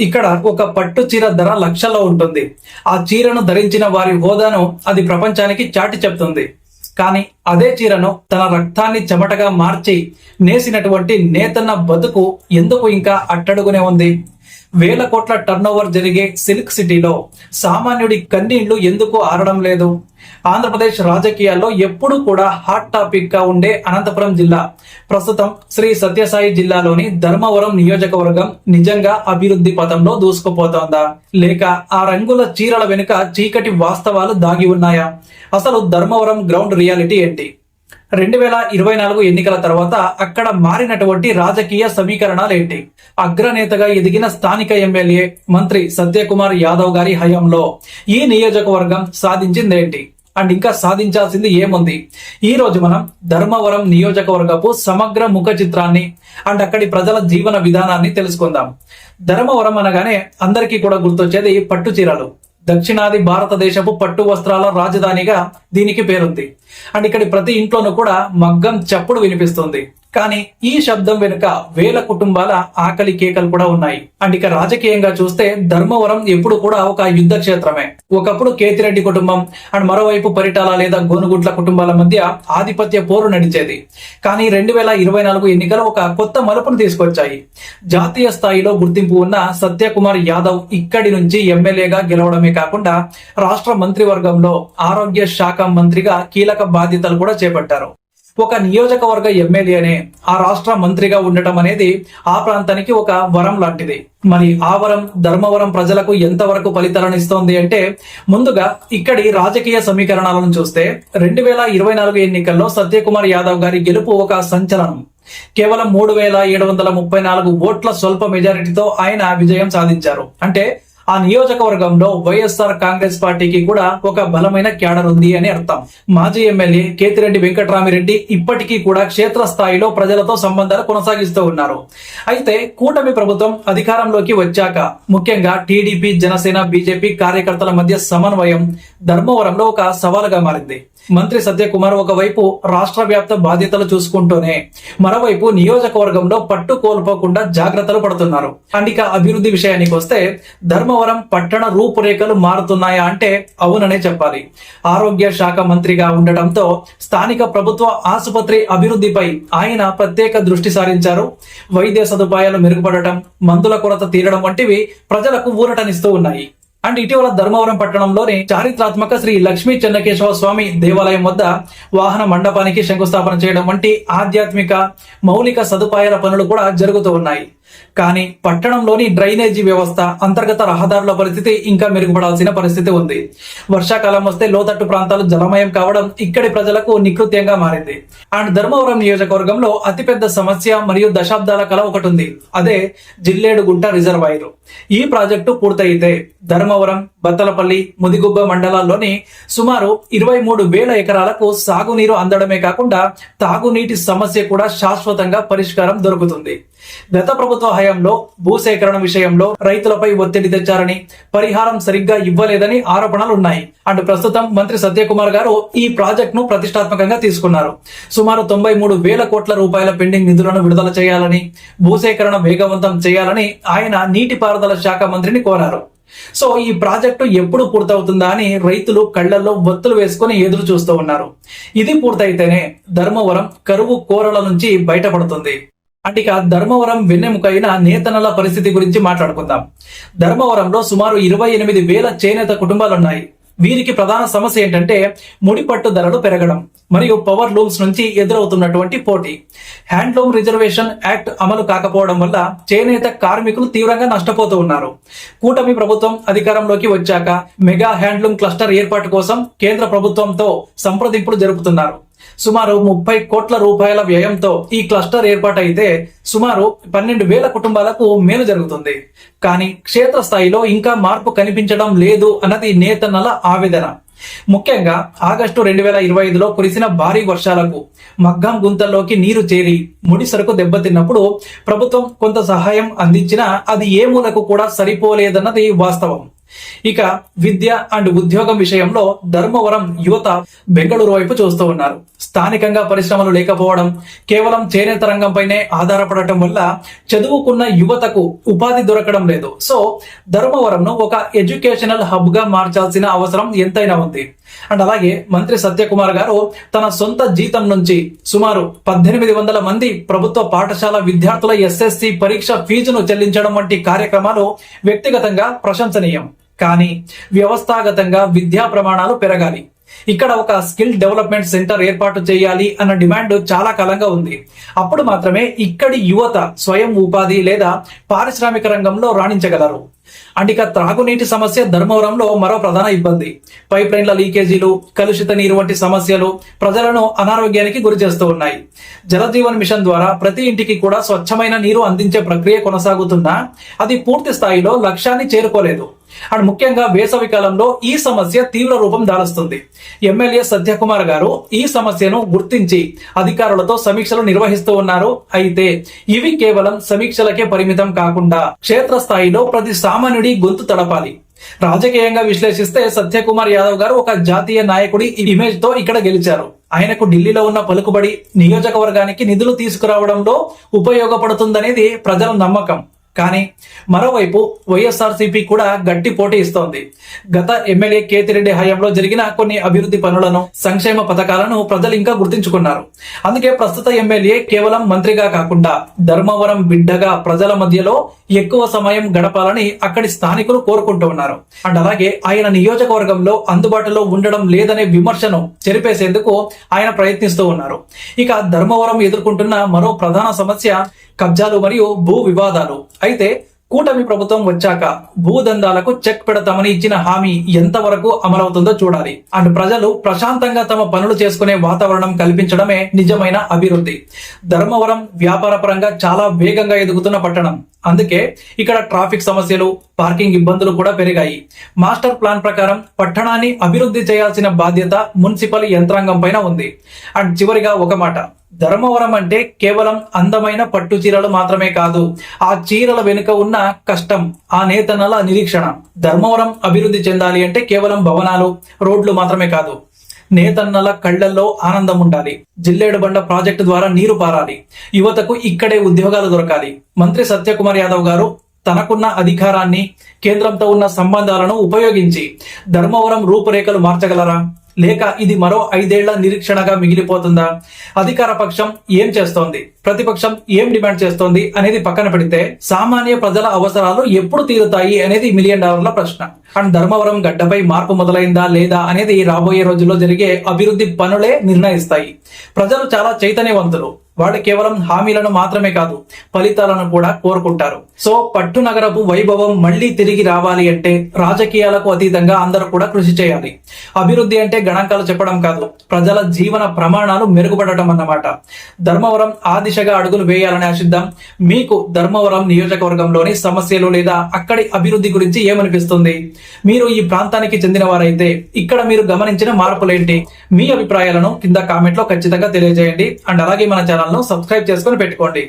ఇక్కడ ఒక పట్టు చీర ధర లక్షల్లో ఉంటుంది. ఆ చీరను ధరించిన వారి హోదాను అది ప్రపంచానికి చాటి చెప్తుంది. కానీ అదే చీరను తన రక్తాన్ని చెమటగా మార్చి నేసినటువంటి నేతన్న బతుకు ఎందుకు ఇంకా అట్టడుగునే ఉంది? వేల కోట్ల టర్నోవర్ జరిగే సిల్క్ సిటీలో సామాన్యుడి కన్నీళ్లు ఎందుకు ఆరడం లేదు? ఆంధ్రప్రదేశ్ రాజకీయాల్లో ఎప్పుడూ కూడా హాట్ టాపిక్ గా ఉండే అనంతపురం జిల్లా ప్రస్తుతం శ్రీ సత్యసాయి జిల్లాలోని ధర్మవరం నియోజకవర్గం నిజంగా అభివృద్ధి పథంలో దూసుకుపోతోందా, లేక ఆ రంగుల చీరల వెనుక చీకటి వాస్తవాలు దాగి ఉన్నాయా? అసలు ధర్మవరం గ్రౌండ్ రియాలిటీ ఏంటి? 2024 ఎన్నికల తర్వాత అక్కడ మారినటువంటి రాజకీయ సమీకరణాలు ఏంటి? అగ్రనేతగా ఎదిగిన స్థానిక ఎమ్మెల్యే మంత్రి సత్యకుమార్ యాదవ్ గారి హయాంలో ఈ నియోజకవర్గం సాధించిందేంటి అండ్ ఇంకా సాధించాల్సింది ఏముంది? ఈ రోజు మనం ధర్మవరం నియోజకవర్గపు సమగ్ర ముఖ చిత్రాన్ని అండ్ అక్కడి ప్రజల జీవన విధానాన్ని తెలుసుకుందాం. ధర్మవరం అనగానే అందరికీ కూడా గుర్తొచ్చేది పట్టు చీరలు. దక్షిణాది భారతదేశపు పట్టు వస్త్రాల రాజధానిగా దీనికి పేరుంది. అండ్ ఇక్కడి ప్రతి ఇంట్లోనూ కూడా మగ్గం చప్పుడు వినిపిస్తుంది. కానీ ఈ శబ్దం వెనుక వేల కుటుంబాల ఆకలి కేకలు కూడా ఉన్నాయి. అండ్ ఇక రాజకీయంగా చూస్తే ధర్మవరం ఎప్పుడు కూడా ఒక యుద్ధ క్షేత్రమే. ఒకప్పుడు కేతిరెడ్డి కుటుంబం అండ్ మరోవైపు పరిటాల లేదా గోనుగుట్ల కుటుంబాల మధ్య ఆధిపత్య పోరు నడిచేది. కానీ 2024 ఎన్నికలు ఒక కొత్త మలుపును తీసుకొచ్చాయి. జాతీయ స్థాయిలో గుర్తింపు ఉన్న సత్యకుమార్ యాదవ్ ఇక్కడి నుంచి ఎమ్మెల్యేగా గెలవడమే కాకుండా రాష్ట్ర మంత్రివర్గంలో ఆరోగ్య శాఖ మంత్రిగా కీలక బాధ్యతలు కూడా చేపట్టారు. ఒక నియోజకవర్గ ఎమ్మెల్యేనే ఆ రాష్ట్ర మంత్రిగా ఉండటం అనేది ఆ ప్రాంతానికి ఒక వరం లాంటిది. మరి ఆ వరం ధర్మవరం ప్రజలకు ఎంతవరకు ఫలితాలను ఇస్తోంది అంటే, ముందుగా ఇక్కడి రాజకీయ సమీకరణాలను చూస్తే 2024 ఎన్నికల్లో సత్యకుమార్ యాదవ్ గారి గెలుపు ఒక సంచలనం. కేవలం 3734 ఓట్ల స్వల్ప మెజారిటీతో ఆయన విజయం సాధించారు. అంటే ఆ నియోజకవర్గంలో వైఎస్ఆర్ కాంగ్రెస్ పార్టీకి కూడా ఒక బలమైన క్యాడర్ ఉంది అని అర్థం. మాజీ ఎమ్మెల్యే కేతిరెడ్డి వెంకటరామిరెడ్డి ఇప్పటికీ కూడా క్షేత్రస్థాయిలో ప్రజలతో సంబంధాలు కొనసాగిస్తూ ఉన్నారు. అయితే కూటమి ప్రభుత్వం అధికారంలోకి వచ్చాక ముఖ్యంగా టీడీపీ, జనసేన, బీజేపీ కార్యకర్తల మధ్య సమన్వయం ధర్మవరంలో ఒక సవాలుగా మారింది. మంత్రి సత్యకుమార్ ఒకవైపు రాష్ట్ర వ్యాప్త బాధ్యతలు చూసుకుంటూనే మరోవైపు నియోజకవర్గంలో పట్టు కోల్పోకుండా జాగ్రత్తలు పడుతున్నారు. అండ్ ఇక అభివృద్ధి విషయానికి వస్తే ధర్మవరం పట్టణ రూపురేఖలు మారుతున్నాయా అంటే అవుననే చెప్పాలి. ఆరోగ్య శాఖ మంత్రిగా ఉండటంతో స్థానిక ప్రభుత్వ ఆసుపత్రి అభివృద్ధిపై ఆయన ప్రత్యేక దృష్టి సారించారు. వైద్య సదుపాయాలు మెరుగుపడటం, మందుల కొరత తీరడం వంటివి ప్రజలకు ఊరటనిస్తూ ఉన్నాయి. అండ్ ఇటీవల ధర్మవరం పట్టణంలోని చారిత్రాత్మక శ్రీ లక్ష్మీ చెన్నకేశవ స్వామి దేవాలయం వద్ద వాహన మండపానికి శంకుస్థాపన చేయడం వంటి ఆధ్యాత్మిక మౌలిక సదుపాయాల పనులు కూడా జరుగుతూ ఉన్నాయి. కానీ పట్టణంలోని డ్రైనేజీ వ్యవస్థ, అంతర్గత రహదారుల పరిస్థితి ఇంకా మెరుగుపడాల్సిన పరిస్థితి ఉంది. వర్షాకాలం వస్తే లోతట్టు ప్రాంతాలు జలమయం కావడం ఇక్కడి ప్రజలకు నికృత్యంగా మారింది. అండ్ ధర్మవరం నియోజకవర్గంలో అతిపెద్ద సమస్య మరియు దశాబ్దాల కల ఒకటి ఉంది. అదే జిల్లేడుగుంట రిజర్వాయర్. ఈ ప్రాజెక్టు పూర్తయితే ధర్మవరం, బత్తలపల్లి, ముదిగుబ్బ మండలాల్లోని సుమారు 23,000 ఎకరాలకు సాగునీరు అందడమే కాకుండా తాగునీటి సమస్య కూడా శాశ్వతంగా పరిష్కారం దొరుకుతుంది. గత ప్రభుత్వ హయాంలో భూసేకరణ విషయంలో రైతులపై ఒత్తిడి తెచ్చారని, పరిహారం సరిగ్గా ఇవ్వలేదని ఆరోపణలు ఉన్నాయి. అండ్ ప్రస్తుతం మంత్రి సత్యకుమార్ గారు ఈ ప్రాజెక్ట్ ను ప్రతిష్టాత్మకంగా తీసుకున్నారు. సుమారు 93,000 కోట్ల రూపాయల పెండింగ్ నిధులను విడుదల చేయాలని, భూసేకరణ వేగవంతం చేయాలని ఆయన నీటిపారుదల శాఖ మంత్రిని కోరారు. సో ఈ ప్రాజెక్టు ఎప్పుడు పూర్తవుతుందా అని రైతులు కళ్లల్లో ఒత్తులు వేసుకుని ఎదురు చూస్తూ ఉన్నారు. ఇది పూర్తయితేనే ధర్మవరం కరువు కోరల నుంచి బయటపడుతుంది. అంటే ఇక ధర్మవరం వెన్నెముకైన నేతన్నల పరిస్థితి గురించి మాట్లాడుకుందాం. ధర్మవరంలో సుమారు 28,000 చేనేత కుటుంబాలున్నాయి. వీరికి ప్రధాన సమస్య ఏంటంటే ముడిపట్టు ధరలు పెరగడం మరియు పవర్ లూమ్స్ నుంచి ఎదురవుతున్నటువంటి పోటీ. హ్యాండ్లూమ్ రిజర్వేషన్ యాక్ట్ అమలు కాకపోవడం వల్ల చేనేత కార్మికులు తీవ్రంగా నష్టపోతూ ఉన్నారు. కూటమి ప్రభుత్వం అధికారంలోకి వచ్చాక మెగా హ్యాండ్లూమ్ క్లస్టర్ ఏర్పాటు కోసం కేంద్ర ప్రభుత్వంతో సంప్రదింపులు జరుపుతున్నారు. సుమారు 30 కోట్ల రూపాయల వ్యయంతో ఈ క్లస్టర్ ఏర్పాటైతే సుమారు 12,000 కుటుంబాలకు మేలు జరుగుతుంది. కానీ క్షేత్రస్థాయిలో ఇంకా మార్పు కనిపించడం లేదు అన్నది నేతన్నల ఆవేదన. ముఖ్యంగా ఆగస్టు 2025లో కురిసిన భారీ వర్షాలకు మగ్గం గుంతల్లోకి నీరు చేరి ముడి సరుకు దెబ్బతిన్నప్పుడు ప్రభుత్వం కొంత సహాయం అందించినా అది ఏ మూలకు కూడా సరిపోలేదన్నది వాస్తవం. ఇక విద్య అండ్ ఉద్యోగం విషయంలో ధర్మవరం యువత బెంగళూరు వైపు చూస్తూ ఉన్నారు. స్థానికంగా పరిశ్రమలు లేకపోవడం, కేవలం చేనేత రంగంపైనే ఆధారపడటం వల్ల చదువుకున్న యువతకు ఉపాధి దొరకడం లేదు. సో ధర్మవరంను ఒక ఎడ్యుకేషనల్ హబ్ గా మార్చాల్సిన అవసరం ఎంతైనా ఉంది. అండ్ అలాగే మంత్రి సత్యకుమార్ గారు తన సొంత జీతం నుంచి సుమారు 1800 మంది ప్రభుత్వ పాఠశాల విద్యార్థుల SSC పరీక్ష ఫీజును చెల్లించడం వంటి కార్యక్రమాలు వ్యక్తిగతంగా ప్రశంసనీయం. కానీ వ్యవస్థాగతంగా విద్యా ప్రమాణాలు పెరగాలి. ఇక్కడ ఒక స్కిల్ డెవలప్మెంట్ సెంటర్ ఏర్పాటు చేయాలి అన్న డిమాండ్ చాలా కాలంగా ఉంది. అప్పుడు మాత్రమే ఇక్కడి యువత స్వయం ఉపాధి లేదా పారిశ్రామిక రంగంలో రాణించగలరు. అండ్ ఇక త్రాగునీటి సమస్య ధర్మవరంలో మరో ప్రధాన ఇబ్బంది. పైప్ లైన్ల లీకేజీలు, కలుషిత నీరు వంటి సమస్యలు ప్రజలను అనారోగ్యానికి గురి చేస్తూ ఉన్నాయి. జలజీవన్ మిషన్ ద్వారా ప్రతి ఇంటికి కూడా స్వచ్ఛమైన నీరు అందించే ప్రక్రియ కొనసాగుతున్నా అది పూర్తి స్థాయిలో లక్ష్యాన్ని చేరుకోలేదు. అండ్ ముఖ్యంగా వేసవి కాలంలో ఈ సమస్య తీవ్ర రూపం దాలుస్తుంది. ఎమ్మెల్యే సత్యకుమార్ గారు ఈ సమస్యను గుర్తించి అధికారులతో సమీక్షలు నిర్వహిస్తూ ఉన్నారు. అయితే ఇవి కేవలం సమీక్షలకే పరిమితం కాకుండా క్షేత్రస్థాయిలో ప్రతి సామాన్యుడి గొంతు తడపాలి. రాజకీయంగా విశ్లేషిస్తే సత్యకుమార్ యాదవ్ గారు ఒక జాతీయ నాయకుడి ఇమేజ్ తో ఇక్కడ గెలిచారు. ఆయనకు ఢిల్లీలో ఉన్న పలుకుబడి నియోజకవర్గానికి నిధులు తీసుకురావడంలో ఉపయోగపడుతుందనేది ప్రజల నమ్మకం. కానీ మరోవైపు వైఎస్ఆర్సీపీ కూడా గట్టి పోటీ ఇస్తోంది. గత ఎమ్మెల్యే కేతిరెడ్డి హయాంలో జరిగిన కొన్ని అభివృద్ధి పనులను, సంక్షేమ పథకాలను ప్రజలు ఇంకా గుర్తించుకున్నారు. అందుకే ప్రస్తుత ఎమ్మెల్యే కేవలం మంత్రిగా కాకుండా ధర్మవరం బిడ్డగా ప్రజల మధ్యలో ఎక్కువ సమయం గడపాలని అక్కడి స్థానికులు కోరుకుంటూ ఉన్నారు. అండ్ అలాగే ఆయన నియోజకవర్గంలో అందుబాటులో ఉండడం లేదనే విమర్శను చెరిపేసేందుకు ఆయన ప్రయత్నిస్తూ ఉన్నారు. ఇక ధర్మవరం ఎదుర్కొంటున్న మరో ప్రధాన సమస్య కబ్జాలు మరియు భూ వివాదాలు. అయితే కూటమి ప్రభుత్వం వచ్చాక భూదందాలకు చెక్ పెడతామని ఇచ్చిన హామీ ఎంతవరకు అమలవుతుందో చూడాలి. అండ్ ప్రజలు ప్రశాంతంగా తమ పనులు చేసుకునే వాతావరణం కల్పించడమే నిజమైన అభివృద్ధి. ధర్మవరం వ్యాపార పరంగా చాలా వేగంగా ఎదుగుతున్న పట్టణం. అందుకే ఇక్కడ ట్రాఫిక్ సమస్యలు, పార్కింగ్ ఇబ్బందులు కూడా పెరిగాయి. మాస్టర్ ప్లాన్ ప్రకారం పట్టణాన్ని అభివృద్ధి చేయాల్సిన బాధ్యత మున్సిపల్ యంత్రాంగం పైన ఉంది. అండ్ చివరిగా ఒక మాట, ధర్మవరం అంటే కేవలం అందమైన పట్టు చీరలు మాత్రమే కాదు, ఆ చీరల వెనుక ఉన్న కష్టం, ఆ నేతన్నల నిరీక్షణ. ధర్మవరం అభివృద్ధి చెందాలి అంటే కేవలం భవనాలు, రోడ్లు మాత్రమే కాదు, నేతన్నల కళ్లల్లో ఆనందం ఉండాలి. జిల్లేడు బండ ప్రాజెక్టు ద్వారా నీరు పారాలి. యువతకు ఇక్కడే ఉద్యోగాలు దొరకాలి. మంత్రి సత్యకుమార్ యాదవ్ గారు తనకున్న అధికారాన్ని, కేంద్రంతో ఉన్న సంబంధాలను ఉపయోగించి ధర్మవరం రూపురేఖలు మార్చగలరా? లేక ఇది మరో 5 ఏళ్ల నిరీక్షణగా మిగిలిపోతుందా? అధికార పక్షం ఏం చేస్తోంది, ప్రతిపక్షం ఏం డిమాండ్ చేస్తోంది అనేది పక్కన పెడితే సామాన్య ప్రజల అవసరాలు ఎప్పుడు తీరుతాయి అనేది $1 మిలియన్ ప్రశ్న. అండ్ ధర్మవరం గడ్డపై మార్పు మొదలైందా లేదా అనేది రాబోయే రోజుల్లో జరిగే అభివృద్ధి పనులే నిర్ణయిస్తాయి. ప్రజలు చాలా చైతన్యవంతులు. వాళ్ళు కేవలం హామీలను మాత్రమే కాదు, ఫలితాలను కూడా కోరుకుంటారు. సో పట్టు నగరపు వైభవం మళ్లీ తిరిగి రావాలి అంటే రాజకీయాలకు అతీతంగా అందరూ కూడా కృషి చేయాలి. అభివృద్ధి అంటే గణాంకాలు చెప్పడం కాదు, ప్రజల జీవన ప్రమాణాలు మెరుగుపడటం అన్నమాట. ధర్మవరం ఆ దిశగా అడుగులు వేయాలని ఆశిద్దాం. మీకు ధర్మవరం నియోజకవర్గంలోని సమస్యలు లేదా అక్కడి అభివృద్ధి గురించి ఏమనిపిస్తుంది? మీరు ఈ ప్రాంతానికి చెందిన వారైతే ఇక్కడ మీరు గమనించిన మార్పులేంటి? మీ అభిప్రాయాలను కింద కామెంట్ లో ఖచ్చితంగా తెలియజేయండి. అండ్ అలాగే మన ఛానల్ ను సబ్స్క్రైబ్ చేసుకొని పెట్టుకోండి.